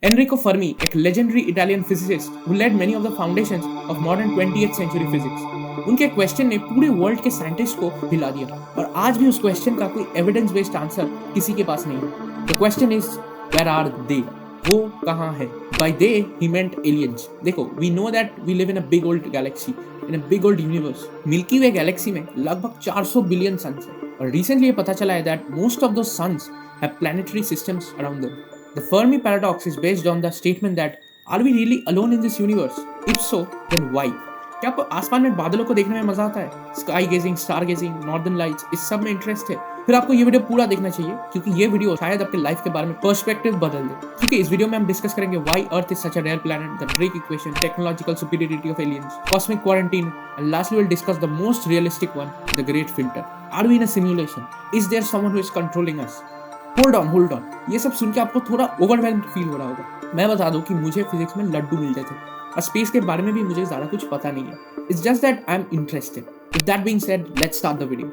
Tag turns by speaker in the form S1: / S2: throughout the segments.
S1: Enrico Fermi, एक legendary Italian physicist who led many of the foundations of modern 20th century physics. उनके question ने पूरे world के scientist को हिला दिया और आज भी उस क्वेश्चन का कोई एविडेंस बेस्ड आंसर किसी के पास नहीं है। The question is where are they? वो कहाँ है? By they he meant aliens. देखो, we know that we live in a big old galaxy, in a big old universe. Milky Way galaxy में लगभग 400 बिलियन सन्स है और recently ये पता चला है that most of those suns have planetary systems around them. The Fermi Paradox is based on the statement that are we really alone in this universe? If so, then why? क्या आपको आसमान में बादलों को देखने में मजा आता है? Sky gazing, star gazing, northern lights, इस सब में इंटरेस्ट है? फिर आपको ये वीडियो पूरा देखना चाहिए क्योंकि ये वीडियो शायद आपके लाइफ के बारे में पर्सपेक्टिव बदल दे। क्योंकि इस वीडियो में हम डिस्कस करेंगे why Earth is such a rare planet, the Drake equation, technological superiority of aliens, cosmic quarantine and lastly will discuss the most realistic one, the great filter. Are we in a simulation? Is there someone who is controlling us? Hold on, ये सब सुन के आपको थोड़ा overwhelmed feel हो रहा होगा। मैं बता दूं कि मुझे फिजिक्स में लड्डू मिलते थे और स्पेस के बारे में भी मुझे ज़्यादा कुछ पता नहीं है। It's just that I am interested. With that being said, let's start the video.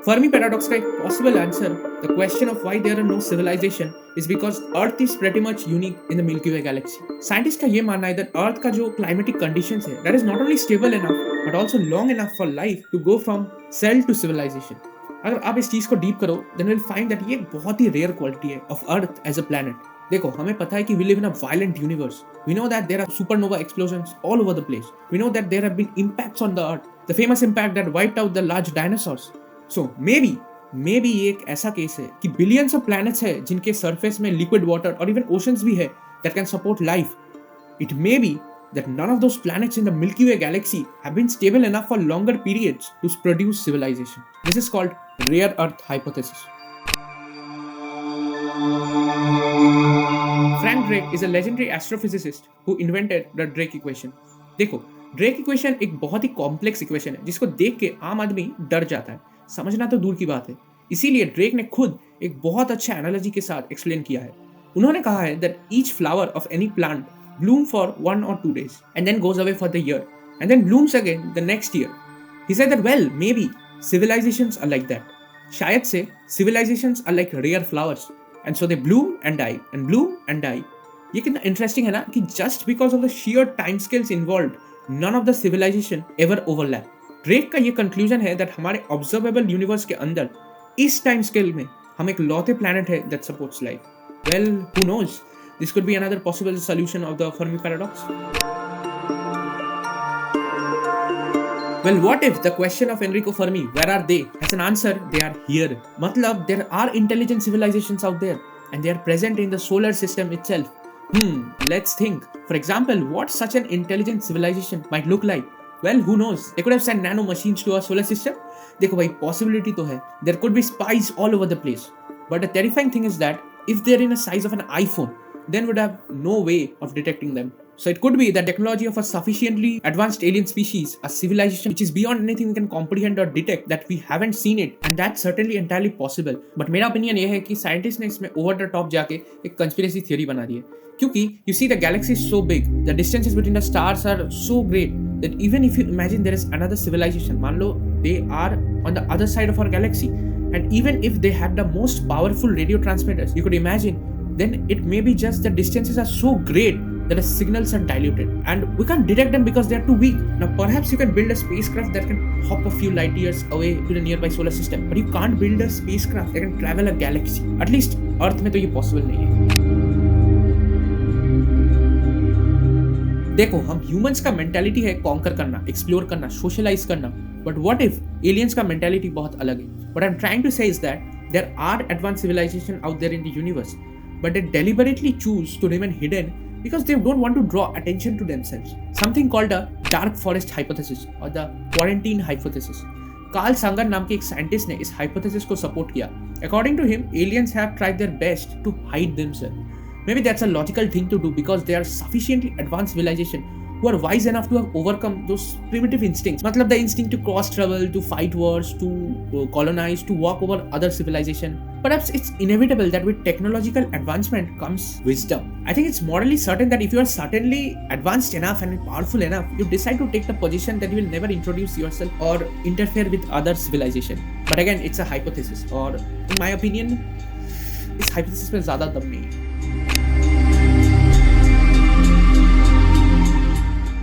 S1: Fermi Paradox का एक possible answer, the question of why there are no civilization, is because Earth is pretty much unique in the Milky Way galaxy. Scientists का ये मानना है that Earth का जो climatic conditions है, that is not only stable enough, but also long enough for life to go from cell to civilization. अगर आप इस चीज को डीप करो, then we'll find that ये एक बहुत ही rare quality है of Earth as a planet. देखो, हमें पता है कि we live in a violent universe. We know that there are supernova explosions all over the place. We know that there have been impacts on the Earth. The famous impact that wiped out the large dinosaurs. So maybe ये एक ऐसा case है कि billions of planets है जिनके surface में liquid water और even oceans भी है that can support life. It may be that none of those planets in the Milky Way galaxy have been stable enough for longer periods to produce civilization. This is called rare earth hypothesis. Frank Drake is a legendary astrophysicist who invented the Drake equation. देखो, Drake equation एक बहुत ही complex equation है जिसको देख के आम आदमी डर जाता है, समझना तो दूर की बात है। इसीलिए ड्रेक ने खुद एक बहुत अच्छा एनालॉजी के साथ एक्सप्लेन किया है। उन्होंने कहा है that each flower of any plant bloom for 1 or 2 days and then goes away for the year and then blooms again the next year. He said that well, maybe civilizations are like that. शायद से civilizations are like rare flowers and so they bloom and die and bloom and die. ये कितना interesting है ना कि just because of the sheer time scales involved, none of the civilization ever overlap. Drake का ये conclusion है that हमारे observable universe के अंदर इस टाइम स्केल में हम एक लौते प्लैनेट है that supports life. Well, who knows, this could be another possible solution of the Fermi paradox. Well, what if the question of Enrico Fermi, where are they, has an answer, they are here. मतलब there are intelligent civilizations out there and they are present in the solar system itself. Let's think. For example, what such an intelligent civilization might look like? Well, who knows? They could have sent nano machines to our solar system. देखो भाई, possibility तो है. There could be spies all over the place. But the terrifying thing is that if they're in the size of an iPhone, then we'd have no way of detecting them. So it could be the technology of a sufficiently advanced alien species, a civilization which is beyond anything we can comprehend or detect, that we haven't seen it, and that's certainly entirely possible. But मेरा opinion ये है कि scientists ने इसमें over the top जाके एक conspiracy theory बना दी है, क्योंकि you see the galaxy is so big, the distances between the stars are so great that even if you imagine there is another civilization, मान लो they are on the other side of our galaxy, and even if they had the most powerful radio transmitters you could imagine, then it may be just the distances are so great that the signals are diluted and we can't detect them because they are too weak. Now perhaps you can build a spacecraft that can hop a few light years away to the nearby solar system, but you can't build a spacecraft that can travel a galaxy. At least Earth में तो ये possible नहीं है। देखो, हम humans का mentality है conquer करना, एक्सप्लोर करना, सोशलाइज करना, बट व्हाट इफ एलियंस का मेंटालिटी बहुत अलग है। What I am trying to say is that there are advance civilisation out there in the universe, but they deliberately choose to remain hidden because they don't want to draw attention to themselves. Something called a dark forest hypothesis or the quarantine hypothesis. Carl Sagan नाम के एक scientist ने इस hypothesis को support किया। According to him, aliens have tried their best to hide themselves. Maybe that's a logical thing to do because they are sufficiently advanced civilization who are wise enough to have overcome those primitive instincts. मतलब the instinct to cross travel, to fight wars, to colonize, to walk over other civilization. Perhaps it's inevitable that with technological advancement comes wisdom. I think it's morally certain that if you are certainly advanced enough and powerful enough, you decide to take the position that you will never introduce yourself or interfere with other civilization. But again, it's a hypothesis, or in my opinion, इस hypothesis में ज़्यादा दम नहीं है.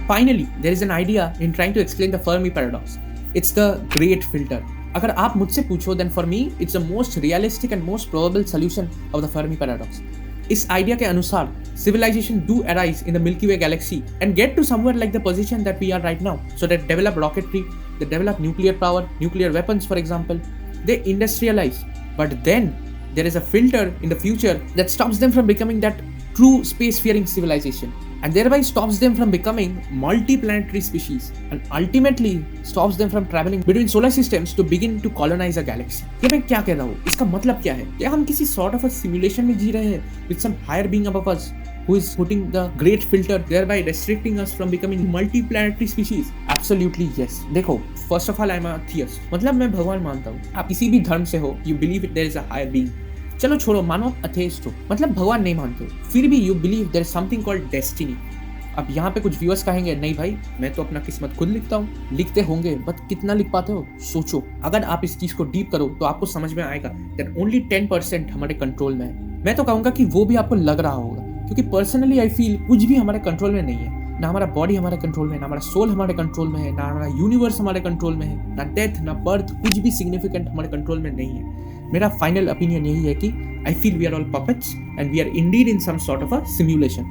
S1: Finally, there is an idea in trying to explain the Fermi Paradox. It's the great filter. अगर आप मुझसे पूछो, then for me, it's the most realistic and most probable solution of the Fermi Paradox. इस idea के अनुसार civilization do arise in the Milky Way galaxy and get to somewhere like the position that we are right now. So they develop rocketry, they develop nuclear power, nuclear weapons for example. They industrialize. But then there is a filter in the future that stops them from becoming that true space-faring civilization, and thereby stops them from becoming multi-planetary species, and ultimately stops them from traveling between solar systems to begin to colonize a galaxy. ये मैं क्या कह रहा हूँ? इसका मतलब क्या है? क्या हम किसी sort of a simulation में जी रहे हैं with some higher being above us who is putting the great filter, thereby restricting us from becoming multi-planetary species? Absolutely yes. देखो, first of all I'm a theist. मतलब मैं भगवान मानता हूँ. आप किसी भी धर्म से हो, you believe there is a higher being. चलो छोड़ो, मानो आप अथेइस्ट हो, मतलब भगवान नहीं मानते हो, फिर भी you believe there is something called destiny. अब यहाँ पे कुछ व्यूअर्स कहेंगे, नहीं भाई मैं तो अपना किस्मत खुद लिखता हूँ. लिखते होंगे, बट कितना लिख पाते हो? सोचो, अगर आप इस चीज को डीप करो तो आपको समझ में आएगा दैट ओनली 10% हमारे कंट्रोल में है. मैं तो कहूँगा कि वो भी आपको लग रहा होगा, क्योंकि पर्सनली आई फील कुछ भी हमारे कंट्रोल में नहीं है. ना हमारा बॉडी हमारे कंट्रोल में है, ना हमारा सोल हमारे कंट्रोल में है, ना हमारा यूनिवर्स हमारे कंट्रोल में है, ना डेथ ना बर्थ, कुछ भी सिग्निफिकेंट हमारे कंट्रोल में नहीं है. मेरा फाइनल ओपिनियन यही है कि I feel we are all puppets and we are indeed in some sort of a simulation.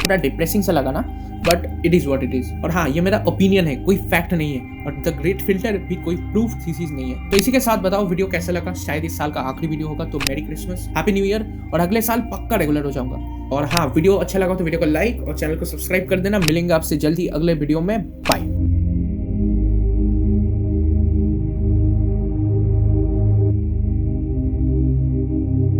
S1: थोड़ा डिप्रेसिंग सा लगा ना, but it is what it is. और हाँ, ये मेरा ओपिनियन है, कोई फैक्ट नहीं है, और द ग्रेट फिल्टर भी कोई प्रूफ थीसिस नहीं है. तो इसी के साथ बताओ वीडियो कैसा लगा. शायद इस साल का आखिरी वीडियो होगा, तो मेरी क्रिसमस, हैप्पी न्यू ईयर, और अगले साल पक्का रेगुलर हो जाऊंगा. और हाँ, वीडियो अच्छा लगा तो वीडियो को लाइक और चैनल को सब्सक्राइब कर देना. मिलेंगे आपसे जल्दी अगले वीडियो में. बाय.